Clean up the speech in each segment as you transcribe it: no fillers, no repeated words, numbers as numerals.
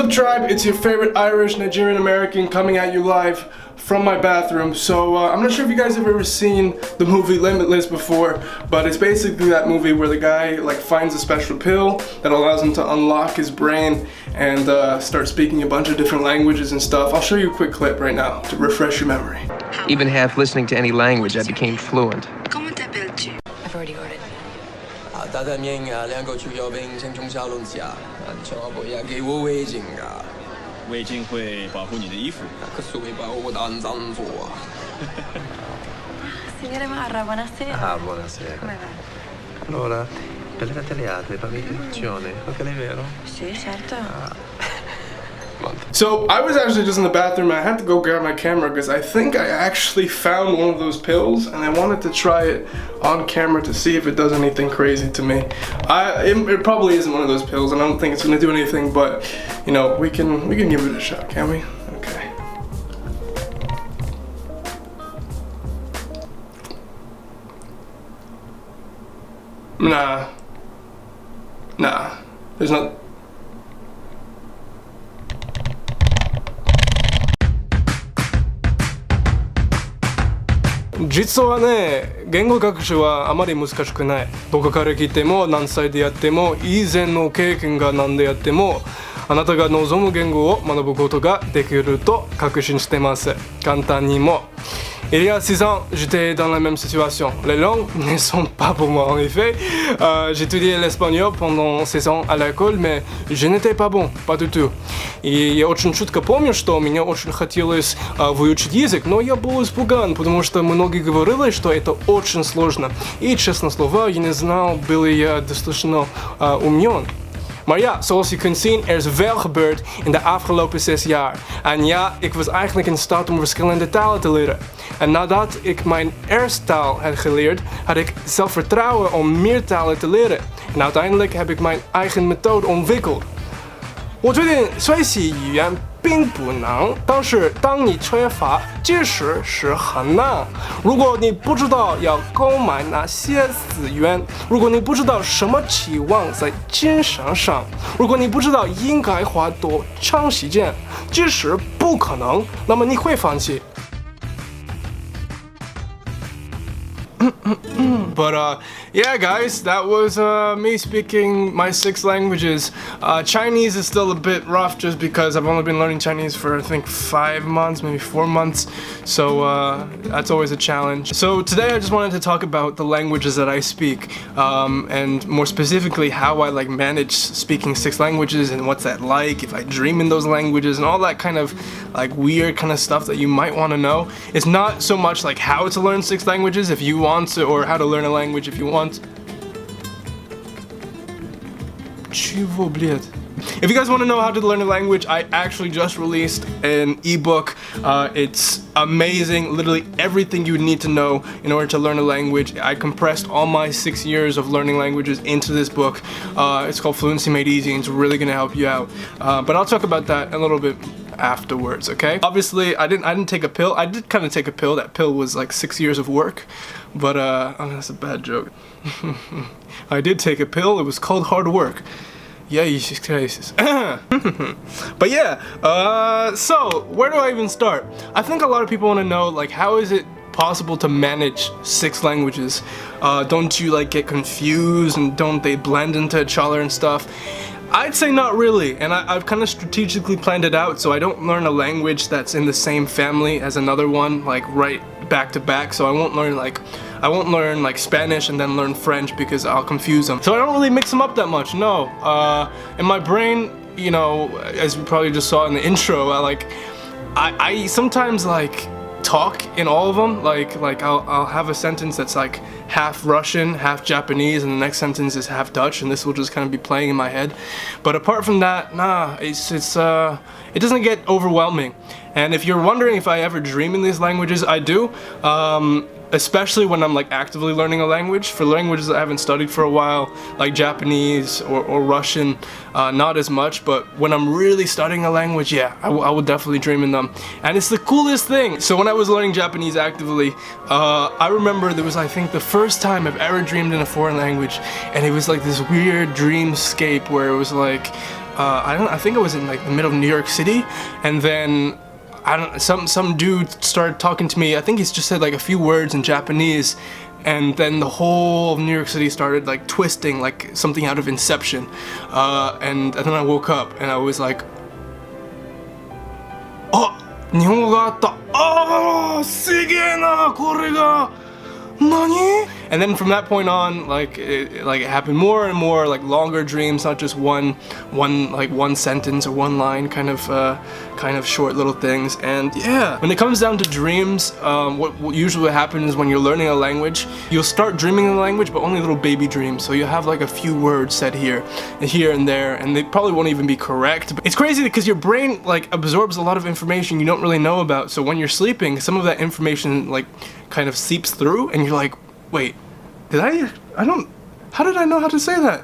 up, tribe? It's your favorite Irish Nigerian American coming at you live from my bathroom. So I'm not sure if you guys have ever seen the movie Limitless before, but it's basically that movie where the guy like finds a special pill that allows him to unlock his brain and start speaking a bunch of different languages and stuff. I'll show you a quick clip right now to refresh your memory. Even half listening to any language, I became fluent. Comment t'appelles-tu? I've already ordered. 打得明啊，兩個主要兵青中小龍下，全部也給我圍巾啊。圍巾會保護你的衣服。可是會把我當zanzo啊。Signore Marra, buonasera. Ah, buonasera. Come va? Allora, per le tagliate, pavimentazione, ok, è vero? Sì, certo. So I was actually just in the bathroom and I had to go grab my camera because I think I actually found one of those pills and I wanted to try it on camera to see if it does anything crazy to me. It probably isn't one of those pills and I don't think it's gonna do anything, but you know, we can give it a shot, can we? Okay. Nah. There's not. 実はね、言語学習はあまり難しくない。どこから来ても何歳でやっても以前の経験が何でやってもあなたが望む言語を学ぶことができると確信してます。簡単にも。Il y a 6 ans, j'étais dans la même situation. Les langues ne sont pas pour moi en effet. J'étudiais l'espagnol pendant 6 ans à l'école, mais je n'étais pas bon, pas du tout. И я очень четко помню, что мне очень хотелось выучить язык, но я был испуган, потому что многие говорили, что это очень сложно. И, честно слово, я не знал, был ли я достаточно умен. Maar ja, zoals je kunt zien, er is veel gebeurd in de afgelopen 6 jaar. En ja, ik was eigenlijk in staat om verschillende talen te leren. En nadat ik mijn eerste taal had geleerd, had ik zelfvertrouwen om meer talen te leren. En uiteindelijk heb ik mijn eigen methode ontwikkeld. 我最近学习语言并不难，但是当你缺乏知识时很难。如果你不知道要购买哪些资源，如果你不知道什么期望在精神上，如果你不知道应该花多长时间，即使不可能，那么你会放弃。But yeah, guys, that was me speaking my 6 languages. Chinese is still a bit rough just because I've only been learning Chinese for I think 5 months, maybe 4 months. So that's always a challenge. So today I just wanted to talk about the languages that I speak, and more specifically how I like manage speaking 6 languages and what's that like, if I dream in those languages and all that kind of like weird kind of stuff that you might want to know. It's not so much like how to learn 6 languages if you want to, or how to learn a language if you want. Чего, блядь? If you guys want to know how to learn a language, I actually just released an ebook. It's amazing, literally everything you need to know in order to learn a language. I compressed all my 6 years of learning languages into this book. It's called Fluency Made Easy and it's really gonna help you out. But I'll talk about that a little bit afterwards, okay? Obviously, I didn't take a pill. I did kind of take a pill. That pill was like 6 years of work. But oh, that's a bad joke. I did take a pill. It was called hard work. Yeah, crisis. But yeah, so where do I even start? I think a lot of people want to know, like, how is it possible to manage 6 languages? Don't you like get confused and don't they blend into each other and stuff? I'd say not really, and I've kind of strategically planned it out so I don't learn a language that's in the same family as another one, like right back to back. So I won't learn like Spanish and then learn French because I'll confuse them. So I don't really mix them up that much. No, in my brain, you know, as you probably just saw in the intro, I sometimes like talk in all of them. Like I'll have a sentence that's like half Russian, half Japanese, and the next sentence is half Dutch, and this will just kind of be playing in my head. But apart from that, nah, it doesn't get overwhelming. And if you're wondering if I ever dream in these languages, I do. Especially when I'm like actively learning a language. For languages I haven't studied for a while, like Japanese or Russian, not as much, but when I'm really studying a language, yeah, I will definitely dream in them. And it's the coolest thing. So when I was learning Japanese actively, I remember there was, I think, the first time I've ever dreamed in a foreign language, and it was like this weird dreamscape where it was like, I think it was in like the middle of New York City, and then some dude started talking to me. I think he's just said like a few words in Japanese, and then the whole of New York City started like twisting like something out of Inception. And then I woke up and I was like, oh, 日本語があった。あー、すげえな、これが。何? And then from that point on, like it happened more and more, like longer dreams, not just one sentence or one line, kind of short little things. And yeah, when it comes down to dreams, what usually happens when you're learning a language, you'll start dreaming the language, but only little baby dreams. So you'll have like a few words said here and there, and they probably won't even be correct. It's crazy because your brain like absorbs a lot of information you don't really know about. So when you're sleeping, some of that information like kind of seeps through, and you're like, wait, how did I know how to say that?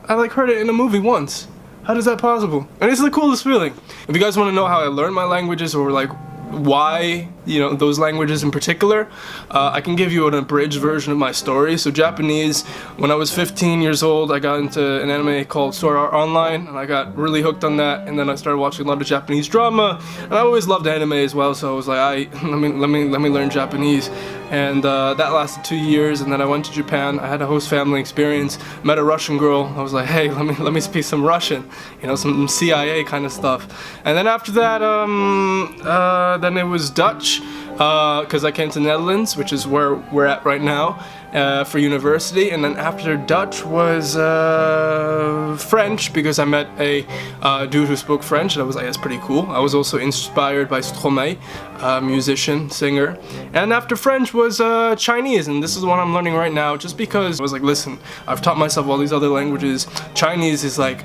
I like heard it in a movie once. How is that possible? And it's the coolest feeling. If you guys want to know how I learned my languages, or like why, you know, those languages in particular, I can give you an abridged version of my story. So Japanese, when I was 15 years old, I got into an anime called Sword Art Online, and I got really hooked on that, and then I started watching a lot of Japanese drama, and I always loved anime as well, so I was like, let me learn Japanese. And that lasted 2 years, and then I went to Japan. I had a host family experience, met a Russian girl. I was like, hey, let me speak some Russian, you know, some CIA kind of stuff. And then after that, then it was Dutch, because I came to Netherlands, which is where we're at right now, for university. And then after Dutch was French, because I met a dude who spoke French, and I was like, that's pretty cool. I was also inspired by Stromae, musician, singer. And after French was Chinese, and this is what I'm learning right now, just because I was like, listen, I've taught myself all these other languages. Chinese is like,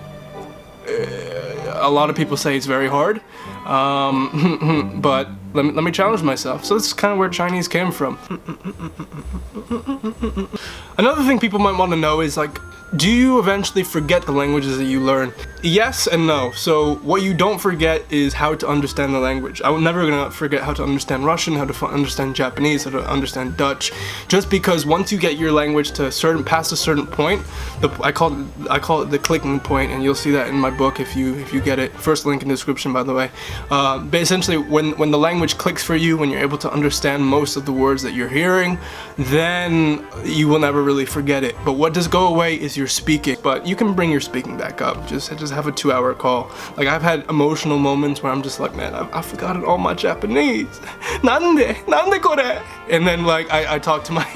a lot of people say it's very hard, but let me challenge myself. So that's kind of where Chinese came from. Another thing people might want to know is like, do you eventually forget the languages that you learn? Yes and no. So what you don't forget is how to understand the language. I'm never gonna forget how to understand Russian, how to understand Japanese, how to understand Dutch. Just because once you get your language to past a certain point, I call it the clicking point, and you'll see that in my book if you get it. First link in the description, by the way. But essentially, when the language clicks for you, when you're able to understand most of the words that you're hearing, then you will never really forget it. But what does go away is your speaking. But you can bring your speaking back up. Just have a 2-hour call. Like, I've had emotional moments where I'm just like, man, I've forgotten all my Japanese. Nande kore? And then like I talk to my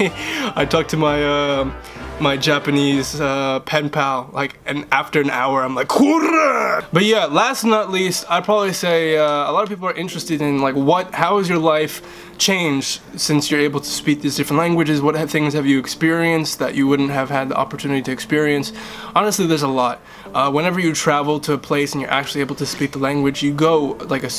Japanese pen pal, like, and after an hour I'm like, Kura! But yeah, last but not least, I'd probably say a lot of people are interested in like, how has your life changed since you're able to speak these different languages? What things have you experienced that you wouldn't have had the opportunity to experience? Honestly, there's a lot. Whenever you travel to a place and you're actually able to speak the language, you go like a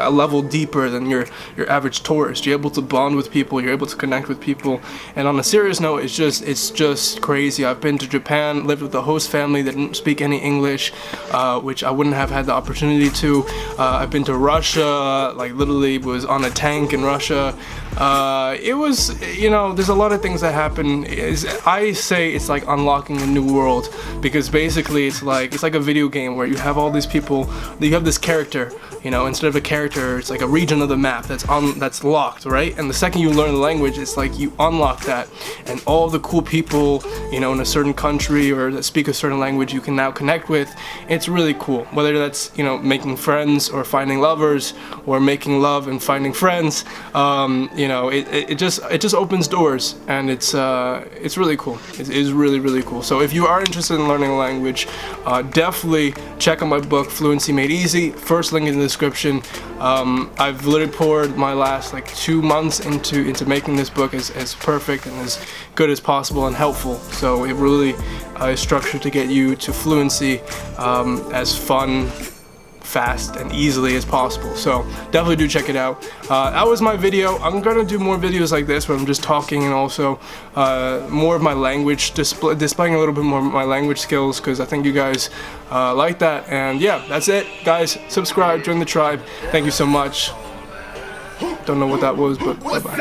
level deeper than your average tourist. You're able to bond with people, you're able to connect with people. And on a serious note, it's just crazy. I've been to Japan, lived with a host family that didn't speak any English, which I wouldn't have had the opportunity to. I've been to Russia, like literally was on a tank in Russia. It was, you know, there's a lot of things that happen. I say it's like unlocking a new world, because basically it's like a video game where you have all these people, you have this character, you know, instead of a character, it's like a region of the map that's locked, right? And the second you learn the language, it's like you unlock that, and all the cool people, you know, in a certain country or that speak a certain language, you can now connect with. It's really cool, whether that's, you know, making friends or finding lovers, or making love and finding friends. You know, it just opens doors, and it's really cool. It is really cool. So if you are interested in learning a language, definitely check out my book, Fluency Made Easy. First link in the description. I've literally poured my last like 2 months into making this book as perfect and as good as possible and helpful. So it really is structured to get you to fluency as fun, fast, and easily as possible. So definitely do check it out. That was my video. I'm gonna do more videos like this where I'm just talking, and also more of my language, displaying a little bit more of my language skills, because I think you guys like that. And yeah, that's it, guys. Subscribe, join the tribe. Thank you so much. Don't know what that was, but bye bye.